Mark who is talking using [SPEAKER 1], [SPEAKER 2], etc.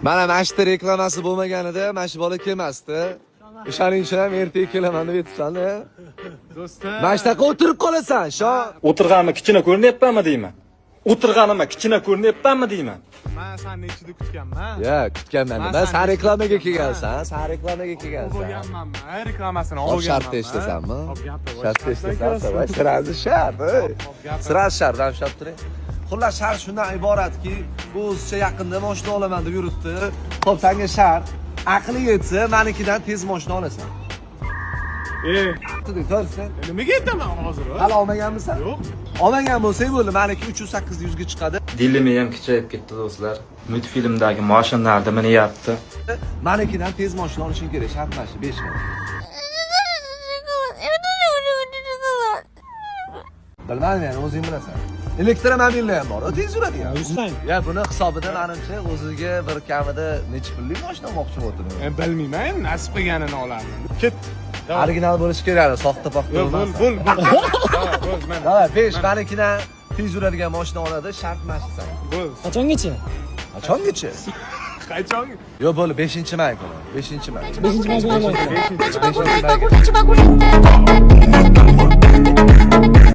[SPEAKER 1] Mana mashta reklamasi bo'lmaganida mana shu bola kelmasdi. O'shaning uchun ham ertaga kelaman deb aytibsan-da.
[SPEAKER 2] Do'stim.
[SPEAKER 1] Mashtaqa o'tirib qolasan, sho.
[SPEAKER 3] O'tirganimni kichkina ko'rinyapmanmi deyman. O'tirganimni kichkina ko'rinyapmanmi deyman.
[SPEAKER 2] Men seni ichida kutganman.
[SPEAKER 1] Ya, kutganman. Men sen reklamaga kelgansan, sen reklamaga kelgansan.
[SPEAKER 2] Bo'lganmanmi? Reklamasini
[SPEAKER 1] Hop,
[SPEAKER 2] olganman.
[SPEAKER 1] shart eshitasanmi?
[SPEAKER 2] Hop, gapir.
[SPEAKER 1] Shart eshitasan, voy, sirazi shart, ey. Sirazi shart, ham shart turing. Xullas, shart shundan iboratki, bu o'zicha yaqinda mashina olaman deb yuribdi. Xo'p, senga shart aqli yetsa, menikidan tez mashina olasan. To'g'risi?
[SPEAKER 2] Nimaga aytaman hozir?
[SPEAKER 1] Hali olmaganmisan?
[SPEAKER 2] Yo'q.
[SPEAKER 1] Olmagan bo'lsang bo'ldi, meniki 308 100 ga chiqadi.
[SPEAKER 3] Dilim ham kichayib ketdi do'stlar. Multfilmdagi mashinalarni minyapti.
[SPEAKER 1] Menikidan tez mashina olishing kerak, shart mana shu 5 ming. Bilmadim, yani o'zing bilasan. Elektromobillar ham bor, tez yuradigan. Ya buni hisobidan menimcha o'ziga bir kamida necha pullik mashina olmoqchi bo'ldim.
[SPEAKER 2] Bilmayman, nasib qilganini olaman. Ket.
[SPEAKER 1] Original bo'lishi kerak, soxta paxta
[SPEAKER 2] Yo'q,
[SPEAKER 1] bo'lmas.
[SPEAKER 2] bo'l. Bo'l, men.
[SPEAKER 1] Ha, 5 menikidan tez yuradigan mashina oladi, shart mashina.
[SPEAKER 2] Bo'l.
[SPEAKER 4] Qachongacha?
[SPEAKER 1] Qachongacha?
[SPEAKER 2] Qachon?
[SPEAKER 1] Yo'q, bo'ldi, 5-may kuni. 5-may.
[SPEAKER 4] 5-may.
[SPEAKER 1] 5-may.